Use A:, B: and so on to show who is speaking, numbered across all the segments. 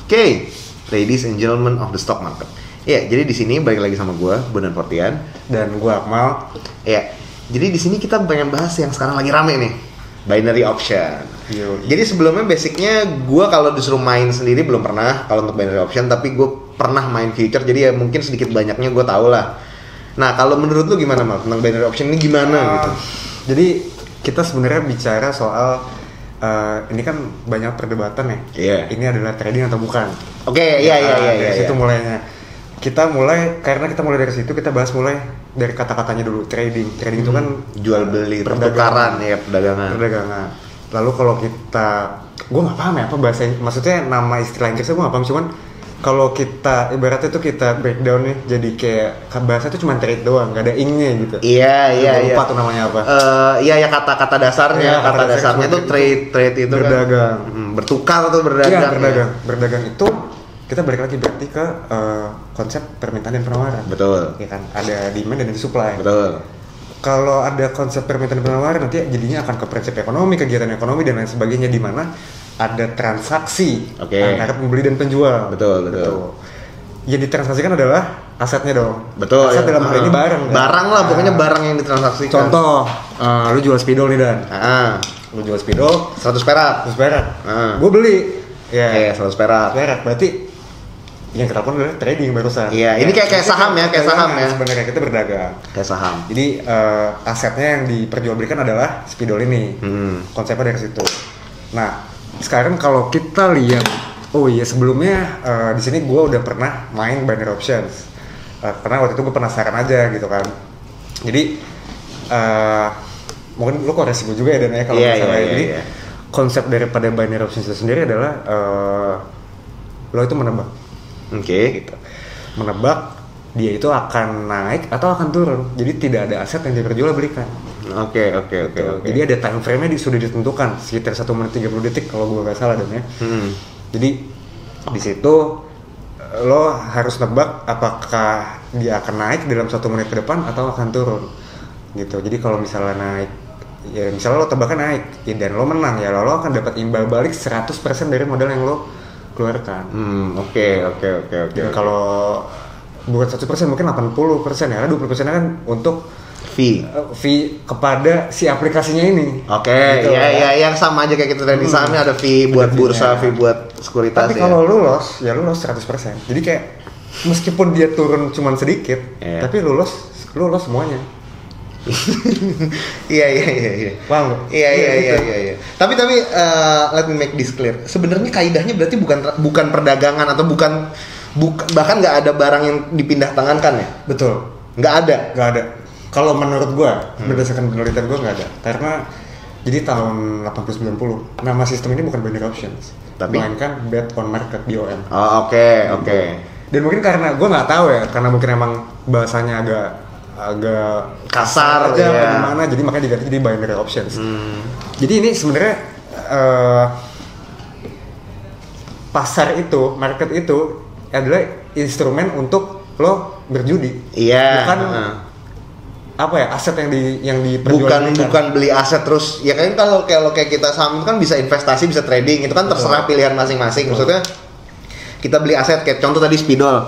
A: Oke, ladies and gentlemen of the stock market. Ya, jadi di sini balik lagi sama gue, Bondan Fortian
B: dan gue Akmal.
A: Ya, jadi di sini kita pengen bahas yang sekarang lagi rame nih, binary option. Jadi sebelumnya basicnya gue kalau disuruh main sendiri belum pernah kalau untuk binary option, tapi gue pernah main future, jadi ya mungkin sedikit banyaknya gue tahu lah. Nah, kalau menurut lu gimana Mal tentang binary option ini gimana gitu?
B: Jadi kita sebenarnya bicara soal ini kan banyak perdebatan ya.
A: Iya.
B: Ini adalah trading atau bukan?
A: Iya.
B: Dari situ mulainya. Kita mulai dari situ, kita bahas mulai dari kata-katanya dulu. Trading itu kan
A: jual beli, pertukaran ya, perdagangan.
B: Lalu kalau kita, gue nggak paham ya apa bahasanya, maksudnya nama istilah Inggrisnya gue nggak paham, cuman kalau kita ibaratnya tuh kita breakdown nih, jadi kayak bahasa itu cuma trade doang, nggak ada ing-nya gitu.
A: Iya.
B: Lupa tuh namanya apa.
A: Iya kata-kata dasarnya, kata dasarnya tuh trade itu
B: berdagang.
A: Kan. Bertukar atau berdagang.
B: Iya, berdagang itu kita balik lagi berarti ke konsep permintaan dan penawaran.
A: Betul.
B: Ya kan, ada demand dan ada supply.
A: Betul.
B: Kalau ada konsep permintaan dan penawaran, nanti jadinya akan ke prinsip ekonomi, kegiatan ekonomi dan lain sebagainya, di mana ada transaksi antara pembeli dan penjual.
A: Betul.
B: Yang ditransaksikan adalah asetnya dong.
A: Betul.
B: Aset dalam hal ini barang.
A: Barang lah, pokoknya barang yang ditransaksikan.
B: Contoh, lu jual spidol nih Dan. Lu jual spidol
A: 100 perak.
B: Gue beli.
A: Ya, 100 perak.
B: Berarti yang kita lakukan adalah trading barusan.
A: Iya, ini kayak saham ya,
B: Sebenarnya kita berdagang.
A: Kayak saham.
B: Jadi asetnya yang diperjualbelikan adalah spidol ini. Konsepnya dari situ. Nah, sekarang kalau kita lihat, sebelumnya di sini gue udah pernah main binary options. Karena waktu itu gue penasaran aja gitu kan. Jadi mungkin lo koreksi gue juga ya Dan ya kalau misalnya. Jadi konsep daripada binary options itu sendiri adalah lo itu menebak. Gitu. Menebak dia itu akan naik atau akan turun. Jadi tidak ada aset yang diperjualbelikan.
A: Oke.
B: Jadi ada time frame-nya sudah ditentukan sekitar 1 menit 30 detik kalau gue nggak salah Dan ya. Jadi di situ lo harus nebak apakah dia akan naik dalam 1 menit ke depan atau akan turun. Gitu. Jadi kalau misalnya naik, ya misalnya lo tebaknya naik, ya, dan lo menang, ya lo akan dapat imbal balik 100% dari modal yang lo keluarkan.
A: Oke.
B: Kalau bukan 100%, mungkin 80% ya, 20% kan untuk fee kepada si aplikasinya ini.
A: Oke, gitu, yang sama aja kayak kita tadi di sana ada fee buat bursa, fee buat sekuritas.
B: Tapi kalau lu loss 100%. Jadi kayak meskipun dia turun cuman sedikit, tapi lu loss semuanya.
A: Iya.
B: Paham?
A: Iya. Tapi let me make this clear. Sebenarnya kaidahnya berarti bukan perdagangan atau bukan bahkan nggak ada barang yang dipindah tangankan ya?
B: Betul.
A: Nggak ada.
B: Kalau menurut gua, berdasarkan penelitian gua nggak ada. Karena jadi tahun 80-90 nama sistem ini bukan binary options, melainkan bet on market (BOM).
A: Oke.
B: Dan mungkin karena gua nggak tahu ya, karena mungkin emang bahasanya agak
A: kasar
B: aja gimana, jadi makanya diganti jadi binary options. Jadi ini sebenarnya pasar itu, market itu adalah instrumen untuk lo berjudi.
A: Iya.
B: Bukan aset yang diperjualbelikan.
A: Bukan beli aset terus. Ya kan kalau kayak kita saham itu kan bisa investasi, bisa trading, itu kan terserah pilihan masing-masing. Maksudnya kita beli aset kayak contoh tadi spidol.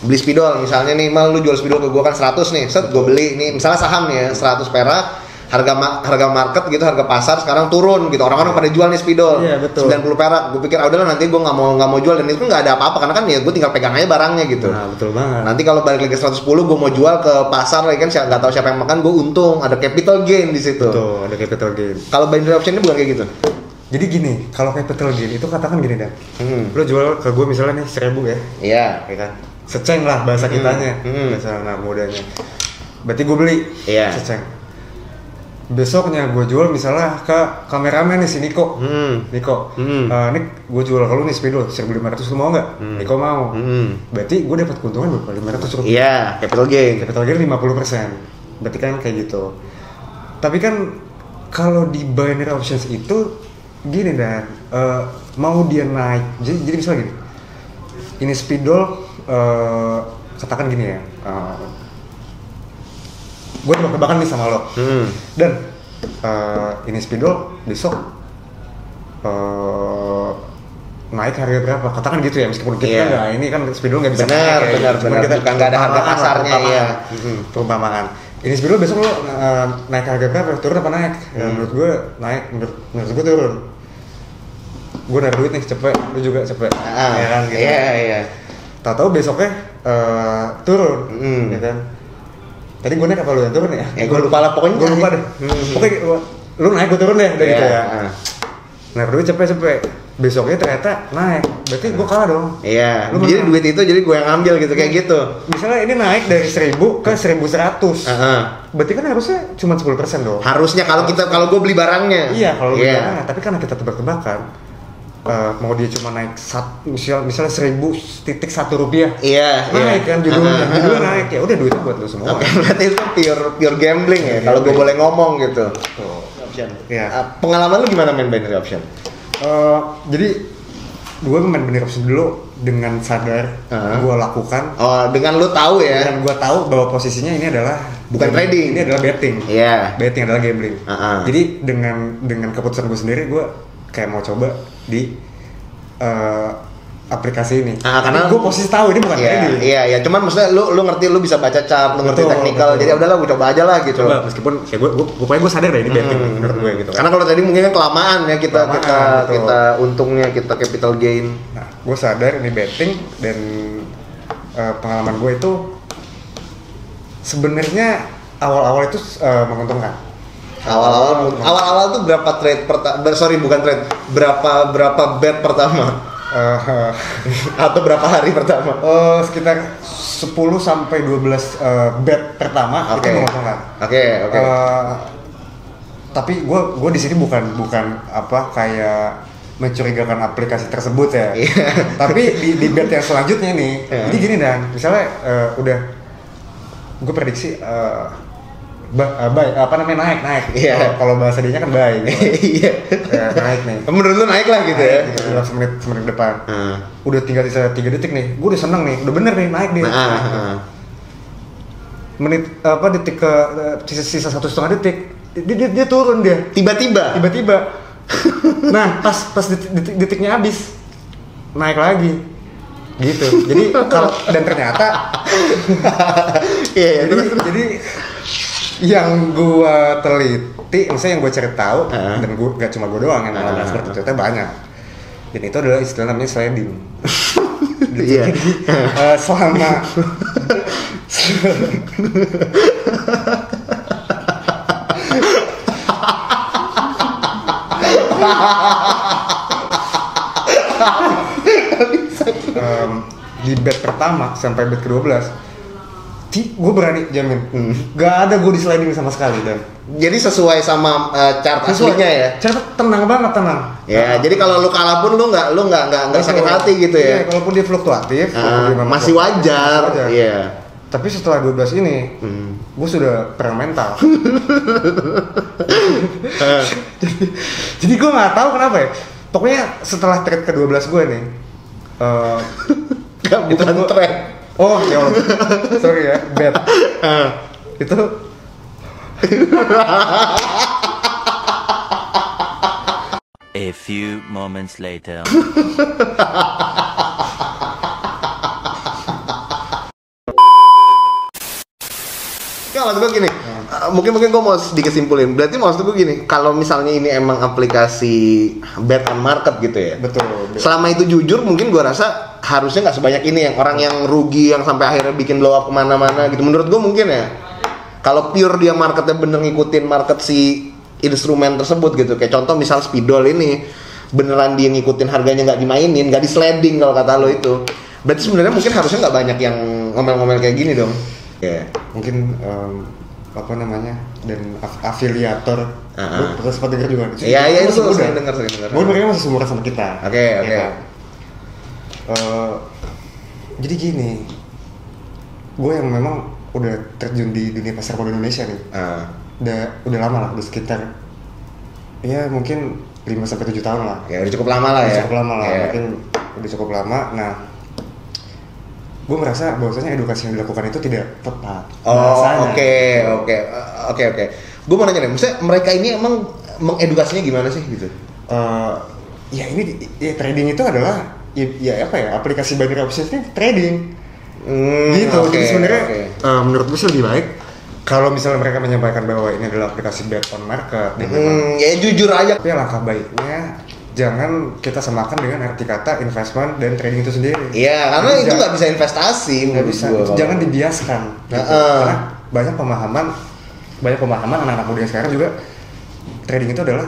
A: Beli spidol misalnya nih, lu jual spidol ke gua kan 100 nih, gue beli nih misalnya saham nih ya 100 perak, harga market gitu, harga pasar sekarang turun gitu, orang-orang pada jual nih spidol.
B: Iya, betul.
A: 90 perak, gue pikir udahlah nanti gue nggak mau jual, dan itu nggak ada apa-apa karena kan ya gue tinggal pegang aja barangnya gitu.
B: Nah, betul banget.
A: Nanti kalau balik lagi 110 gue mau jual ke pasar lagi kan nggak tahu siapa yang makan, gue untung, ada capital gain di situ.
B: Betul, ada capital gain.
A: Kalau binary option ini bukan kayak gitu.
B: Jadi gini, kalau capital gain itu katakan gini Dan, lo jual ke gue misalnya nih 1.000 ya.
A: Iya.
B: Kan? Seceng lah bahasa kitanya, bahasa anak mudanya. Berarti gue beli, seceng. Besoknya gue jual misalnya ke kameramen nih si Niko. Niko, Nik, gue jual ke lu nih spidol 1.500, lu mau nggak? Niko mau. Berarti gue dapat keuntungan berapa? 500 rupiah.
A: Iya, capital gain
B: 50%. Berarti kan kayak gitu. Tapi kan kalau di binary options itu gini Dan, mau dia naik, jadi misalnya gini, ini spidol katakan gini ya, gue tebak-tebakan nih sama lo, dan ini spidol besok naik harga berapa? Katakan gitu ya, meskipun kita
A: Iya.
B: nggak ini kan spidol nggak bisa
A: Benar,
B: naik ya.
A: benar. Bukan nggak ada harga pasarnya, iya.
B: Perumpamaan. Ini spidol besok lo naik harga berapa? Turun apa naik? Ya, menurut gue naik, menurut gue turun. Gue naruh duit nih cepet, lu juga cepet. Ya kan gitu.
A: Iya.
B: Tahu-tahu besoknya turun, ya kan? Tadi gue naik apa lu yang turun ya?
A: Gue lupa lah pokoknya.
B: Gue lupa deh. Pokoknya lu naik gue turun deh, udah gitu ya. Nah, duit cepet. Besoknya ternyata naik. Berarti gue kalah dong.
A: Iya.
B: Lu
A: Jadi
B: menang.
A: duit itu jadi gue yang ambil gitu kayak gitu.
B: Misalnya ini naik dari 1000 ke 1100. Berarti kan harusnya cuma 10% dong.
A: Harusnya kalau gue beli barangnya.
B: Iya, kalau barangnya. Tapi karena kita tebak-tebakan, mau dia cuma naik misalnya 1000.1 rupiah.
A: Iya.
B: Naik kan judulnya naik ya udah duitnya buat lu semua.
A: Oke, berarti itu pure gambling ya. Kalau gue boleh ngomong gitu.
B: Tuh.
A: Option.
B: Iya.
A: Pengalaman lu gimana main binary option?
B: Jadi gue main binary option dulu dengan sadar gue lakukan.
A: Oh, dengan lu tahu ya?
B: Dan gue tahu bahwa posisinya ini adalah
A: Bukan trading.
B: ini adalah betting.
A: Iya.
B: Betting adalah gambling. Jadi dengan keputusan gue sendiri gue kayak mau coba di aplikasi ini.
A: Karena
B: gue posisi tahu ini bukan trading.
A: Iya. Cuman maksudnya lu ngerti, lu bisa baca chart, lu ngerti
B: Betul,
A: technical.
B: betul.
A: Jadi udahlah gue coba aja lah gitu.
B: Coba meskipun ya pokoknya gue sadar deh ini betting menurut gue gitu.
A: Karena kalau tadi mungkin kan kelamaan ya
B: Betul.
A: kita untungnya kita capital gain.
B: Nah, gue sadar ini betting dan pengalaman gue itu sebenarnya awal-awal itu menguntungkan.
A: Awal-awal tuh berapa trade berapa bet pertama? Atau berapa hari pertama?
B: Sekitar 10 sampai 12 bet pertama itu menguntungkan.
A: Oke.
B: Tapi gue di sini bukan apa kayak mencurigakan aplikasi tersebut ya. Tapi di bet yang selanjutnya nih, jadi gini Dan, misalnya udah gue prediksi naik.
A: Iya.
B: Kalau bahasa dia kan buy.
A: Iya.
B: Naik nih.
A: Menurut lu naik lah gitu ya?
B: Gitu, dalam semenit depan. Udah tinggal sisa 3 detik nih. Gue udah seneng nih. Udah bener nih naik nih. Detik ke sisa 1,5 detik. Dia turun dia.
A: Tiba-tiba.
B: Nah, pas detiknya habis naik lagi. Gitu. Jadi kalau dan ternyata jadi yang gua teliti, maksudnya yang gua cari tahu dan gua gak cuma gua doang yang mengalami seperti itu, ternyata banyak. Dan itu adalah istilah namanya sliding.
A: Iya.
B: Jadi selama di bet pertama sampai bet ke-12 gue berani jamin gak ada gue di sliding sama sekali Dan
A: Jadi sesuai sama chart aslinya ya?
B: Chart tenang banget, tenang.
A: Ya, jadi kalau lu kalah pun lu nggak sakit hati gitu ya?
B: Iya, kalaupun dia fluktuatif
A: masih wajar. Iya.
B: Tapi setelah 12 ini, gue sudah perang mental. Jadi gue nggak tahu kenapa ya. Pokoknya setelah trade ke-12 gue nih,
A: bukan trade.
B: Oh, ya Allah. Sorry ya, bet. Itu
C: A few moments later.
A: Ya maksud gue gini, mungkin gue mau sedikit simpulin. Berarti maksud gue gini, kalau misalnya ini emang aplikasi bet on market gitu ya.
B: betul.
A: Selama itu jujur, mungkin gue rasa harusnya nggak sebanyak ini yang orang yang rugi yang sampai akhirnya bikin blow up kemana-mana gitu. Menurut gue mungkin ya. Kalau pure dia marketnya bener ngikutin market si instrumen tersebut gitu. Kayak contoh misal spidol ini beneran dia ngikutin harganya, nggak dimainin, nggak di sliding kalau kata lo itu. Berarti sebenarnya mungkin harusnya nggak banyak yang ngomel-ngomel kayak gini dong. Ya.
B: Mungkin apa namanya, dan afiliator. Terus sempat dengar juga.
A: Iya itu sering dengar.
B: Mungkin mereka masih seumuran sama kita.
A: Oke.
B: Jadi gini, gue yang memang udah terjun di dunia pasar modal Indonesia nih. Udah lama lah, udah sekitar ya mungkin 5-7 tahun lah.
A: Ya udah cukup lama lah ya.
B: Cukup lama lah, mungkin udah cukup lama. Nah, gue merasa bahwasanya edukasi yang dilakukan itu tidak tepat.
A: Oke. Gue mau nanya nih, maksudnya mereka ini emang mengedukasinya gimana sih gitu?
B: ya ini ya trading itu adalah ya apa ya, aplikasi binary options ini trading. Gitu. Jadi sebenarnya menurut gue sih lebih baik kalau misalnya mereka menyampaikan bahwa ini adalah aplikasi bet on market,
A: ya jujur aja.
B: Tapi langkah baiknya jangan kita samakan dengan arti kata investment dan trading itu sendiri.
A: Iya, karena itu nggak bisa investasi.
B: Nggak bisa. Jangan dibiaskan. Gitu. Karena banyak pemahaman anak-anak muda sekarang juga trading itu adalah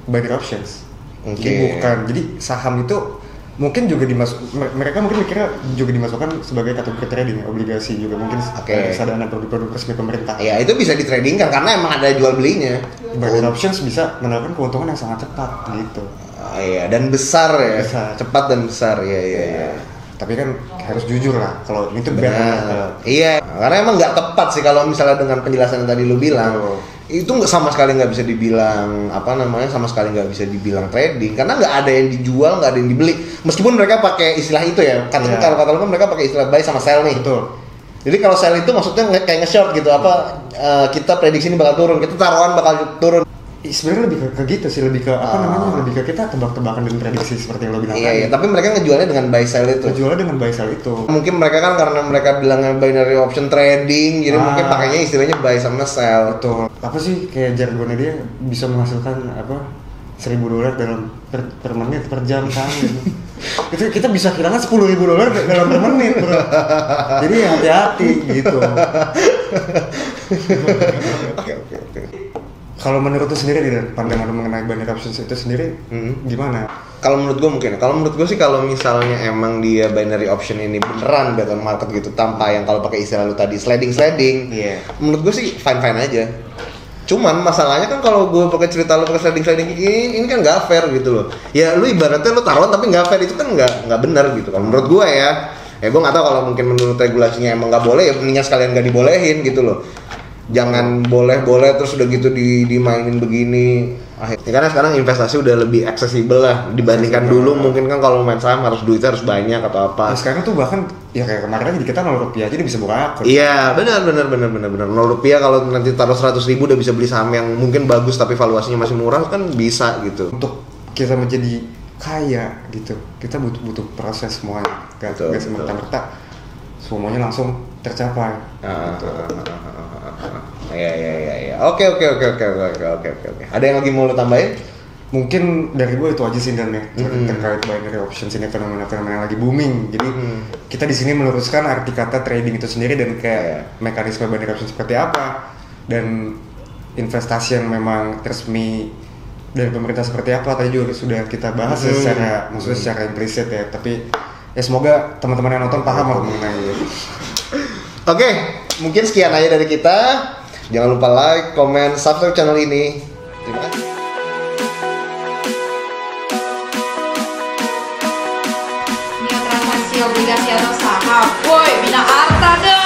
B: binary options. Jadi saham itu mungkin juga mereka mungkin mikirnya juga dimasukkan sebagai kategori trading, obligasi juga mungkin reksadana produk-produk resmi pemerintah.
A: Ya itu bisa ditradingkan karena emang ada jual belinya.
B: Binary options bisa menawarkan keuntungan yang sangat cepat gitu.
A: Iya, dan besar ya. Cepat dan besar. Iya.
B: Tapi kan harus jujur lah kalau ini tuh
A: Iya, karena emang nggak tepat sih kalau misalnya dengan penjelasan yang tadi lu bilang. Itu sama sekali nggak bisa dibilang sama sekali nggak bisa dibilang trading karena nggak ada yang dijual, nggak ada yang dibeli, meskipun mereka pakai istilah itu ya kalau kata lu kan mereka pakai istilah buy sama sell nih.
B: Betul.
A: Jadi kalau sell itu maksudnya kayak nge-short gitu, kita prediksi ini bakal turun, kita taruhan bakal turun.
B: Sebenarnya lebih ke gitu sih, lebih ke lebih ke kita tebak-tebakan dan prediksi seperti yang lo bilang
A: tadi. Iya, tapi mereka ngejualnya dengan buy sell itu. Mungkin mereka kan karena mereka bilangnya binary option trading, jadi mungkin pakainya istilahnya buy sama sell.
B: Betul. Apa sih kayak jargonnya dia bisa menghasilkan $1,000 dalam per menit per jam kan gitu. Itu kita bisa kehilangan $10,000 dalam per menit, bro. Jadi hati-hati gitu. Oke. Kalau menurut lu sendiri dan pandangan lu mengenai binary options itu sendiri gimana?
A: Kalau menurut gue sih kalau misalnya emang dia binary option ini beneran bet on market gitu tanpa yang kalau pakai istilah lu tadi sliding, menurut gue sih fine aja. Cuman masalahnya kan kalau gue pakai cerita lu pakai sliding ini kan nggak fair gitu loh. Ya lu ibaratnya lu taruhan tapi nggak fair, itu kan nggak benar gitu. Kalau menurut gue ya gue nggak tahu kalau mungkin menurut regulasinya emang nggak boleh, ya mendingan sekalian nggak dibolehin gitu loh. Jangan boleh terus udah gitu dimainin begini. Karena sekarang investasi udah lebih aksesibel lah dibandingkan dulu. Mungkin kan kalau main saham duitnya harus banyak atau apa.
B: Nah, sekarang tuh bahkan ya kayak kemarin aja kita $0 aja udah bisa buka akun.
A: Iya, benar. $0 kalau nanti taruh 100.000 udah bisa beli saham yang mungkin bagus tapi valuasinya masih murah kan bisa gitu.
B: Untuk kita menjadi kaya gitu, kita butuh proses semuanya. Gak semerta-merta semuanya langsung tercapai.
A: Iya. Oke. Ada yang lagi mau lo tambahin?
B: Mungkin dari gue itu aja sih Dan ya, terkait binary options ini, fenomena yang lagi booming. Jadi kita di sini meluruskan arti kata trading itu sendiri dan kayak mekanisme binary options seperti apa dan investasi yang memang resmi dari pemerintah seperti apa. Tadi juga sudah kita bahas secara implisit ya. Tapi ya semoga teman-teman yang nonton paham lah mengenai.
A: Oke, mungkin sekian aja dari kita. Jangan lupa like, comment, subscribe channel ini. Terima kasih.
D: Niat transaksi obligasi atau saham, woi bina harta deh.